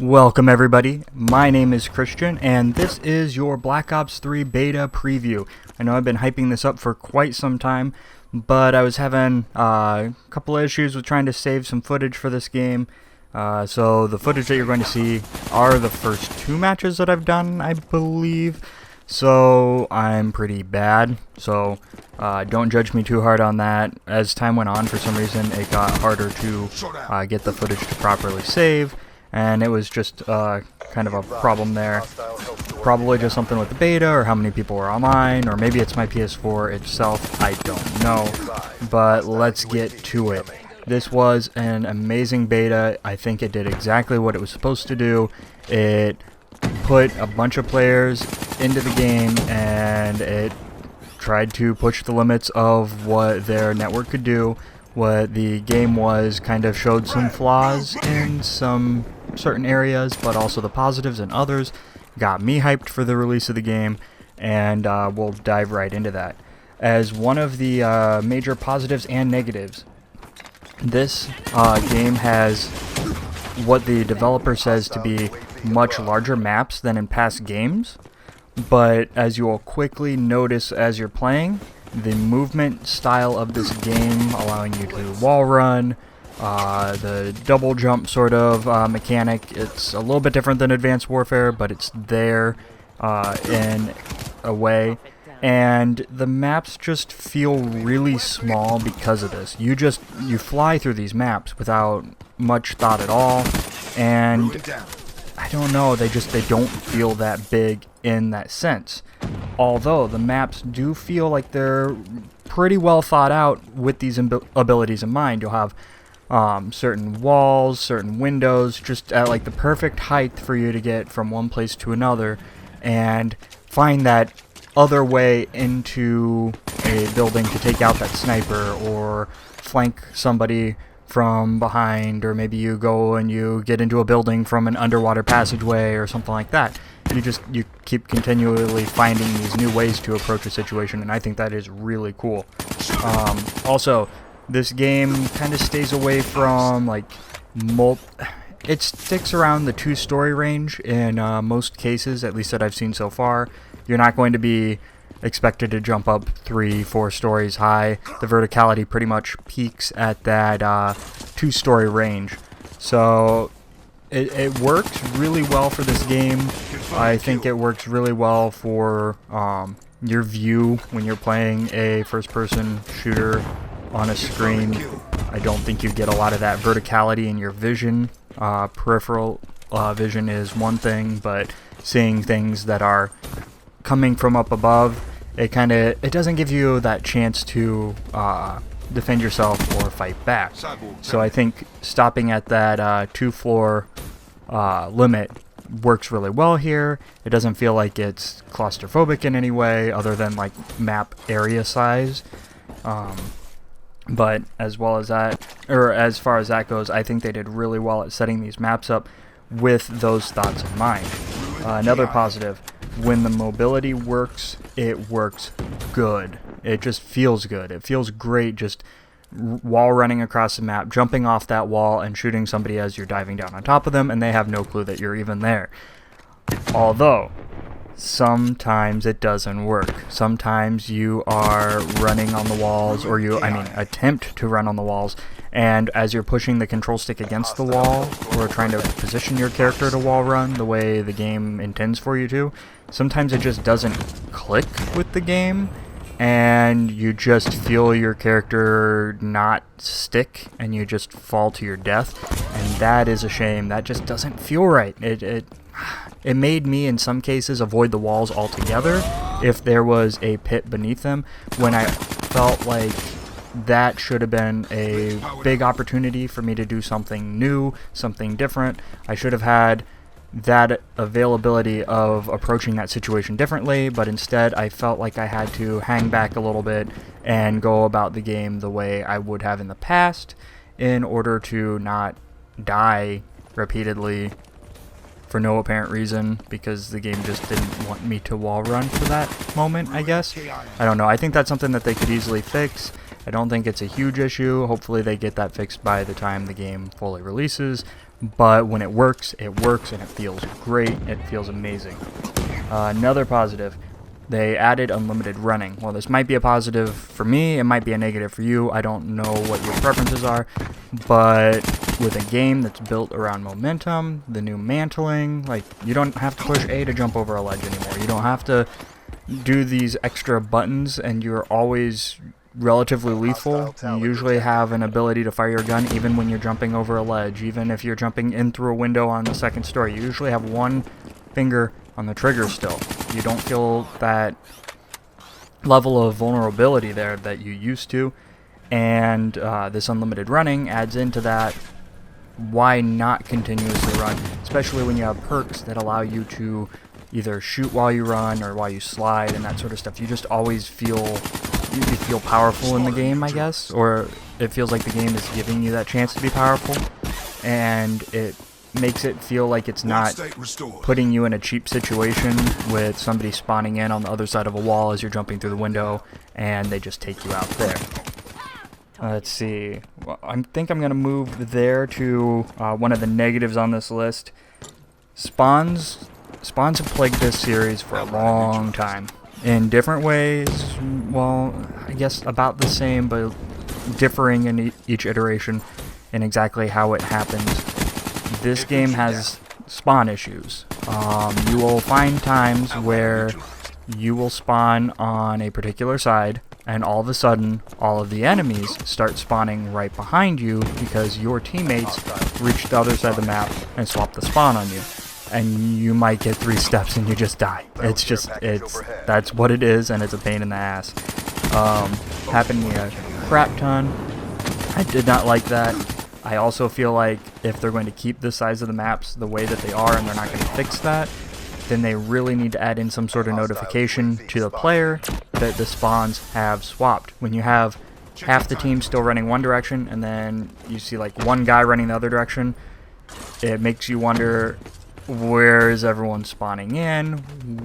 Welcome everybody, my name is Christian and this is your Black Ops 3 beta preview. I know I've been hyping this up for quite some time, but I was having a couple of issues with trying to save some footage for this game. So the footage that you're going to see are the first two matches that I've done, I believe. So I'm pretty bad, so don't judge me too hard on that. As time went on, for some reason it got harder to get the footage to properly save. And it was just kind of a problem there. Probably just something with the beta, or how many people were online, or maybe it's my PS4 itself, I don't know. But let's get to it. This was an amazing beta. I think it did exactly what it was supposed to do. It put a bunch of players into the game, and it tried to push the limits of what their network could do. What the game was kind of showed some flaws in some certain areas, but also the positives in others. Got me hyped for the release of the game, and we'll dive right into that. As one of the major positives and negatives, this game has what the developer says to be much larger maps than in past games, but as you will quickly notice as you're playing, the movement style of this game, allowing you to wall run, the double jump sort of mechanic, it's a little bit different than Advanced Warfare, but it's there in a way. And the maps just feel really small because of this. You fly through these maps without much thought at all, and I don't know, they don't feel that big in that sense. Although the maps do feel like they're pretty well thought out with these abilities in mind. You'll have certain walls, certain windows, just at like the perfect height for you to get from one place to another, and find that other way into a building to take out that sniper, or flank somebody from behind, or maybe you go and you get into a building from an underwater passageway or something like that. You keep continually finding these new ways to approach a situation, and I think that is really cool. Also, this game kind of stays away from like it sticks around the 2-story range in most cases, at least that I've seen so far. You're not going to be expected to jump up 3-4 stories high. The verticality pretty much peaks at that 2-story range. So it works really well for this game. I think it works really well for your view when you're playing a first-person shooter on a screen. I don't think you get a lot of that verticality in your vision. Peripheral vision is one thing, but seeing things that are coming from up above, it doesn't give you that chance to defend yourself or fight back. So I think stopping at that 2-floor limit works really well here. It doesn't feel like it's claustrophobic in any way other than like map area size. But as far as that goes, I think they did really well at setting these maps up with those thoughts in mind. Another positive, when the mobility works, it works good. It just feels good. It feels great just wall running across the map, jumping off that wall and shooting somebody as you're diving down on top of them, and they have no clue that you're even there. Although, sometimes it doesn't work. Sometimes you are running on the walls, or attempt to run on the walls, and as you're pushing the control stick against the wall, or trying to position your character to wall run the way the game intends for you to, sometimes it just doesn't click with the game, and you just feel your character not stick, and you just fall to your death, and that is a shame. That just doesn't feel right. It made me, in some cases, avoid the walls altogether if there was a pit beneath them, when I felt like that should have been a big opportunity for me to do something new, something different. I should have had that availability of approaching that situation differently, but instead I felt like I had to hang back a little bit and go about the game the way I would have in the past in order to not die repeatedly for no apparent reason, because the game just didn't want me to wall run for that moment, I guess. I don't know. I think that's something that they could easily fix. I don't think it's a huge issue. Hopefully they get that fixed by the time the game fully releases. But when it works, and it feels great. It feels amazing. Another positive, they added unlimited running. Well, this might be a positive for me, it might be a negative for you. I don't know what your preferences are, but with a game that's built around momentum, the new mantling, like, you don't have to push A to jump over a ledge anymore. You don't have to do these extra buttons, and you're always relatively lethal. You usually have an ability to fire your gun even when you're jumping over a ledge, even if you're jumping in through a window on the second story. You usually have one finger on the trigger still. You don't feel that level of vulnerability there that you used to, and this unlimited running adds into that. Why not continuously run, especially when you have perks that allow you to either shoot while you run or while you slide and that sort of stuff. You just always feel powerful in the game, I guess, or it feels like the game is giving you that chance to be powerful, and it makes it feel like it's not putting you in a cheap situation with somebody spawning in on the other side of a wall as you're jumping through the window and they just take you out there. Let's see. Well, I think I'm going to move there to one of the negatives on this list. Spawns have plagued this series for a long time. In different ways, well, I guess about the same, but differing in each iteration in exactly how it happens. This game has spawn issues. You will find times where you will spawn on a particular side, and all of a sudden, all of the enemies start spawning right behind you because your teammates reach the other side of the map and swap the spawn on you. And you might get 3 steps and you just die. That's what it is, and it's a pain in the ass. Happened to me a crap ton. I did not like that. I also feel like if they're going to keep the size of the maps the way that they are and they're not going to fix that, then they really need to add in some sort of notification to the player that the spawns have swapped. When you have half the team still running one direction and then you see like one guy running the other direction, it makes you wonder, where is everyone spawning in?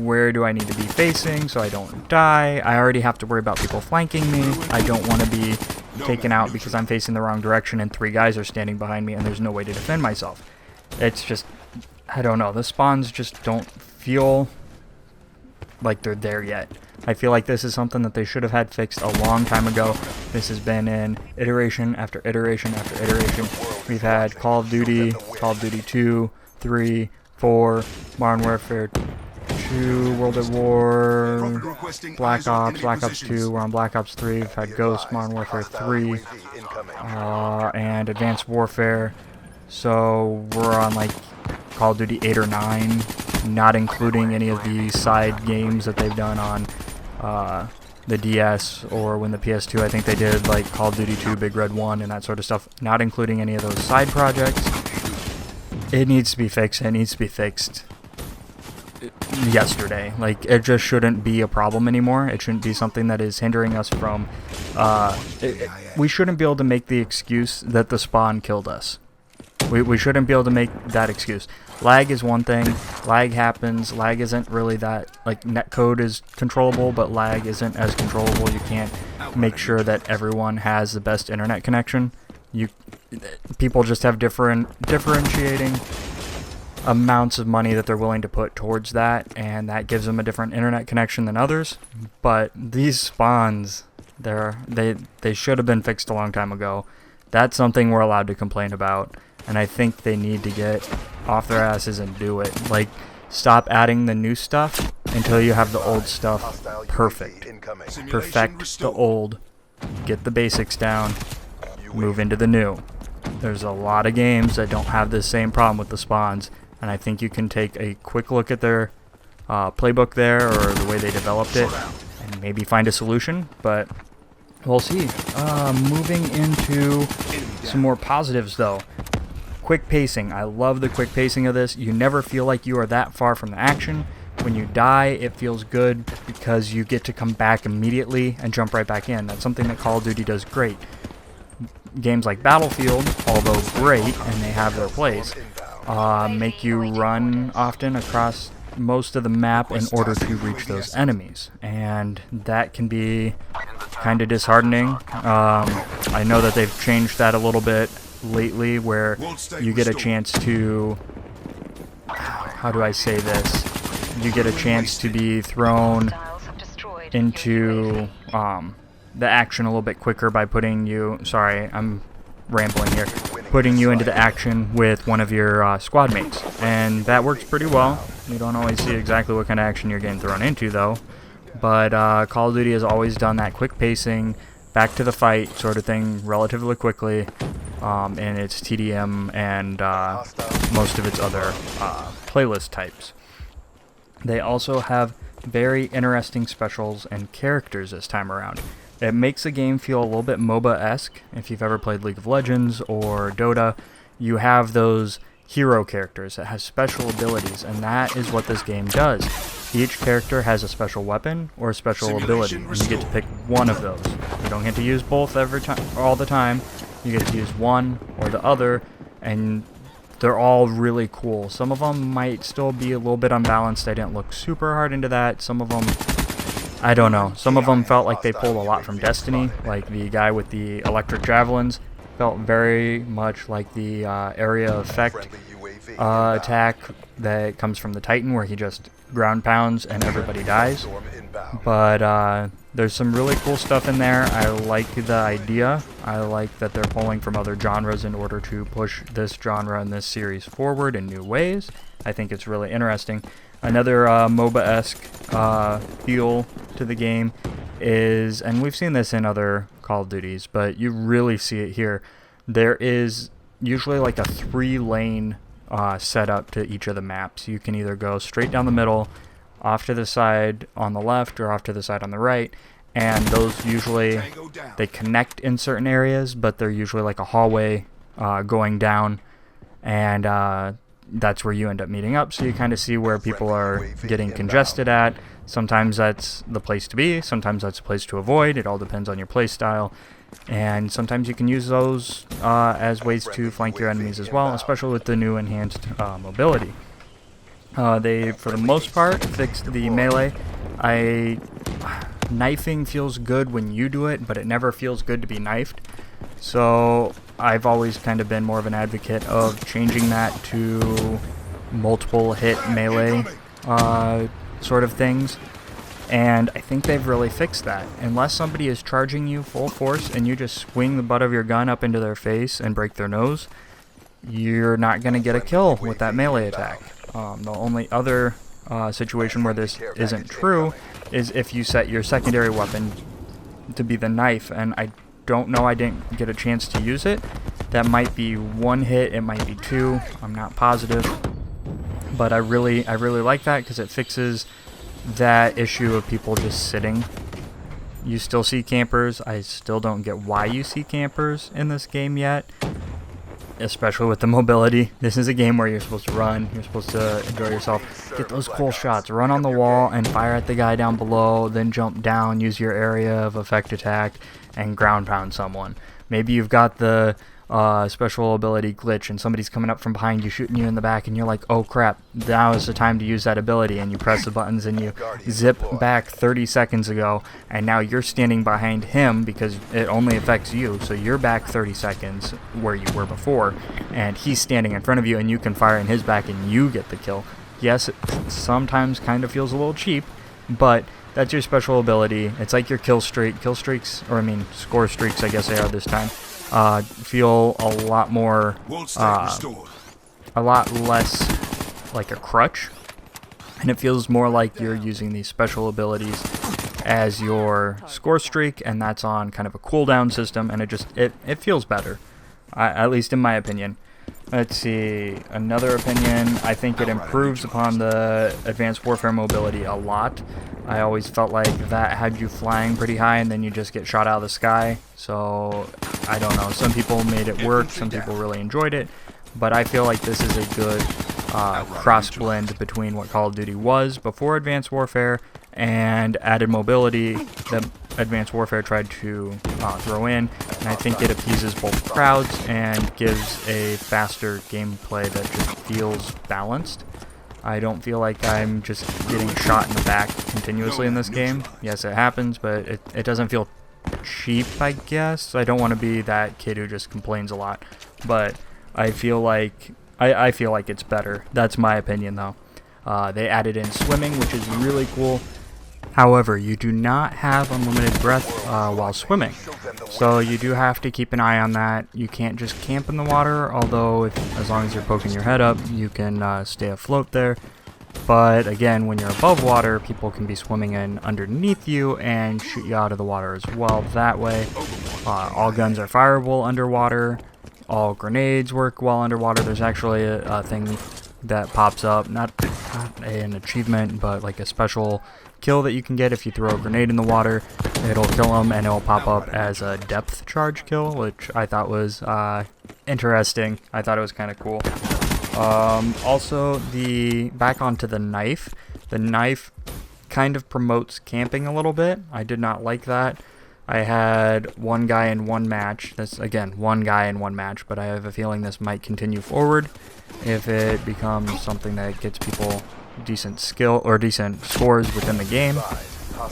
Where do I need to be facing so I don't die? I already have to worry about people flanking me. I don't want to be taken out because I'm facing the wrong direction and 3 guys are standing behind me and there's no way to defend myself. It's just, I don't know, the spawns just don't feel like they're there yet. I feel like this is something that they should have had fixed a long time ago. This has been in iteration after iteration after iteration. We've had Call of Duty 2, 3, 4, Modern Warfare 2, World at War, Black Ops 2, we're on Black Ops 3, we've had Ghost, Modern Warfare 3, and Advanced Warfare, so we're on like Call of Duty 8 or 9, not including any of the side games that they've done on the DS, or when the PS2, I think they did like Call of Duty 2, Big Red 1, and that sort of stuff, not including any of those side projects. It needs to be fixed. It needs to be fixed yesterday. Like, it just shouldn't be a problem anymore. It shouldn't be something that is hindering us from... we shouldn't be able to make the excuse that the spawn killed us. We shouldn't be able to make that excuse. Lag is one thing. Lag happens. Lag isn't really that... Like, netcode is controllable, but lag isn't as controllable. You can't make sure that everyone has the best internet connection. People just have differentiating amounts of money that they're willing to put towards that, and that gives them a different internet connection than others. But these spawns, they should have been fixed a long time ago. That's something we're allowed to complain about, and I think they need to get off their asses and do it. Like, stop adding the new stuff until you have the old stuff perfect. Perfect the old, get the basics down, move into the new. There's a lot of games that don't have this same problem with the spawns, and I think you can take a quick look at their playbook there, or the way they developed it, and maybe find a solution, but we'll see. Moving into some more positives though. Quick pacing. I love the quick pacing of this. You never feel like you are that far from the action. When you die, it feels good because you get to come back immediately and jump right back in. That's something that Call of Duty does great. Games like Battlefield, although great, and they have their place, make you run often across most of the map in order to reach those enemies, and that can be kind of disheartening. I know that they've changed that a little bit lately, where you get a chance to, how do I say this? You get a chance to be thrown into the action a little bit quicker by putting you, sorry, I'm rambling here, putting you into the action with one of your squad mates, and that works pretty well. You don't always see exactly what kind of action you're getting thrown into though, but Call of Duty has always done that quick pacing, back to the fight sort of thing relatively quickly in its TDM and most of its other playlist types. They also have very interesting specials and characters this time around. It makes the game feel a little bit MOBA-esque. If you've ever played League of Legends or Dota, you have those hero characters that have special abilities, and that is what this game does. Each character has a special weapon or a special ability, and you get to pick one of those. You don't get to use both all the time. You get to use one or the other, and they're all really cool. Some of them might still be a little bit unbalanced. I didn't look super hard into that. Some of them, I don't know. Some of them felt like they pulled a lot from Destiny, like the guy with the electric javelins felt very much like the area effect attack that comes from the Titan, where he just ground pounds and everybody dies. But there's some really cool stuff in there. I like the idea. I like that they're pulling from other genres in order to push this genre and this series forward in new ways. I think it's really interesting. Another MOBA-esque feel to the game is, and we've seen this in other Call of Duties, but you really see it here. There is usually like a 3-lane setup to each of the maps. You can either go straight down the middle, off to the side on the left, or off to the side on the right, and those usually, they connect in certain areas, but they're usually like a hallway going down, and that's where you end up meeting up, so you kind of see where people are getting congested at. Sometimes that's the place to be, sometimes that's a place to avoid. It all depends on your play style, and sometimes you can use those as ways to flank your enemies as well, especially with the new enhanced mobility. They, for the most part, fixed the melee. Knifing feels good when you do it, but it never feels good to be knifed. So I've always kind of been more of an advocate of changing that to multiple hit melee sort of things. And I think they've really fixed that. Unless somebody is charging you full force and you just swing the butt of your gun up into their face and break their nose, you're not going to get a kill with that melee attack. The only other situation where this isn't true is if you set your secondary weapon to be the knife, and I don't know, I didn't get a chance to use it. That might be 1 hit, it might be 2, I'm not positive, but I really like that because it fixes that issue of people just sitting. You still see campers. I still don't get why you see campers in this game yet, especially with the mobility. This is a game where you're supposed to run, you're supposed to enjoy yourself, get those cool shots, run on the wall and fire at the guy down below, then jump down, use your area of effect attack, and ground pound someone. Maybe you've got the special ability glitch and somebody's coming up from behind you, shooting you in the back, and you're like, oh crap, now is the time to use that ability, and you press the buttons and you zip back 30 seconds ago, and now you're standing behind him because it only affects you, so you're back 30 seconds where you were before, and he's standing in front of you and you can fire in his back and you get the kill. Yes, it sometimes kind of feels a little cheap, but that's your special ability. It's like your kill streak. Kill streaks, or I mean score streaks I guess they are this time, feel a lot more, a lot less like a crutch, and it feels more like you're using these special abilities as your score streak, and that's on kind of a cooldown system, and it feels better, at least in my opinion. Let's see, another opinion, I think it improves upon the Advanced Warfare mobility a lot. I always felt like that had you flying pretty high and then you just get shot out of the sky. So, I don't know, some people made it work, some people really enjoyed it, but I feel like this is a good cross-blend between what Call of Duty was before Advanced Warfare and added mobility that Advanced Warfare tried to throw in, and I think it appeases both crowds and gives a faster gameplay that just feels balanced. I don't feel like I'm just getting shot in the back continuously in this game. Yes, it happens, but it doesn't feel cheap, I guess. I don't want to be that kid who just complains a lot, but I feel like I feel like it's better. That's my opinion, though. They added in swimming, which is really cool. However, you do not have unlimited breath while swimming, so you do have to keep an eye on that. You can't just camp in the water, although as long as you're poking your head up, you can stay afloat there. But again, when you're above water, people can be swimming in underneath you and shoot you out of the water as well that way. All guns are fireable underwater. All grenades work well underwater. There's actually a thing that pops up, not an achievement, but like a special kill that you can get if you throw a grenade in the water. It'll kill them and it'll pop up as a depth charge kill, which I thought was interesting. I thought it was kind of cool. Also, back onto the knife. The knife kind of promotes camping a little bit. I did not like that. I had one guy in one match. That's, again, one guy in one match, but I have a feeling this might continue forward if it becomes something that gets people decent skill or decent scores within the game.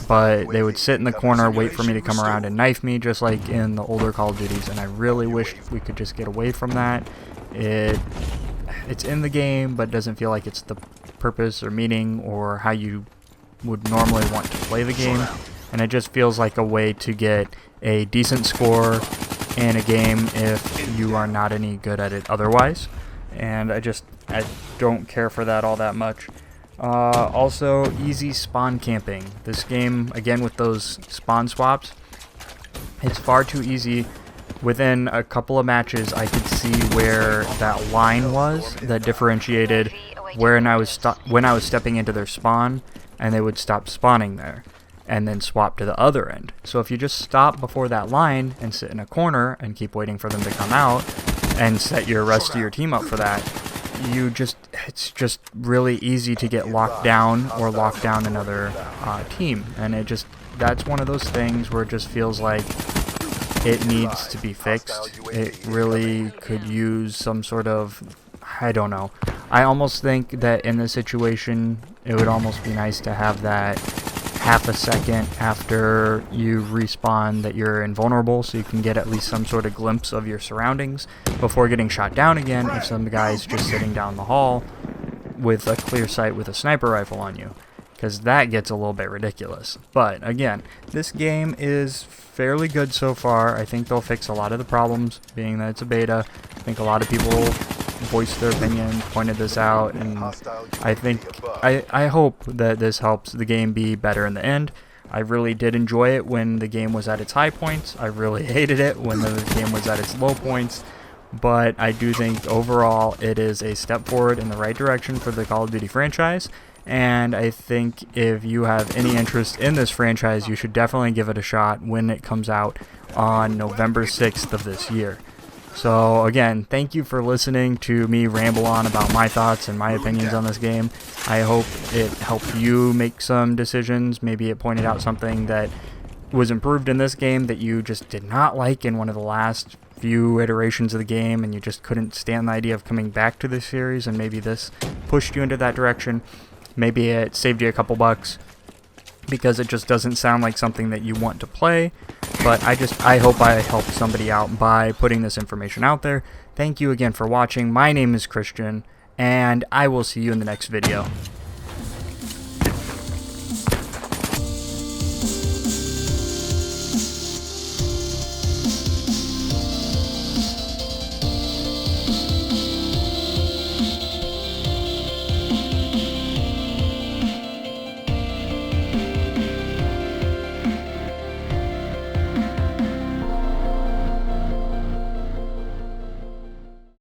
But they would sit in the corner, wait for me to come around and knife me, just like in the older Call of Duties, and I really wish we could just get away from that. It's in the game, but doesn't feel like it's the purpose or meaning or how you would normally want to play the game. And it just feels like a way to get a decent score in a game if you are not any good at it otherwise. And I don't care for that all that much. Also, easy spawn camping. This game, again with those spawn swaps, it's far too easy. Within a couple of matches, I could see where that line was that differentiated when I was stepping into their spawn, and they would stop spawning there, and then swap to the other end. So if you just stop before that line and sit in a corner and keep waiting for them to come out, and set your rest of your team up for that, it's just really easy to get locked down or lock down another team, and that's one of those things where it just feels like it needs to be fixed. It really could use some sort of, I don't know. I almost think that in this situation, it would almost be nice to have that half a second after you respawn that you're invulnerable, so you can get at least some sort of glimpse of your surroundings before getting shot down again if some guy's just sitting down the hall with a clear sight with a sniper rifle on you, because that gets a little bit ridiculous. But again, this game is fairly good so far. I think they'll fix a lot of the problems, being that it's a beta. I think a lot of people voiced their opinion, pointed this out, and I hope that this helps the game be better in the end. I really did enjoy it when the game was at its high points. I really hated it when the game was at its low points. But I do think overall it is a step forward in the right direction for the Call of Duty franchise. And I think if you have any interest in this franchise, you should definitely give it a shot when it comes out on November 6th of this year. So again, thank you for listening to me ramble on about my thoughts and my opinions on this game. I hope it helped you make some decisions. Maybe it pointed out something that was improved in this game that you just did not like in one of the last few iterations of the game, and you just couldn't stand the idea of coming back to this series, and maybe this pushed you into that direction. Maybe it saved you a couple bucks because it just doesn't sound like something that you want to play. But I hope I helped somebody out by putting this information out there. Thank you again for watching. My name is Christian, and I will see you in the next video.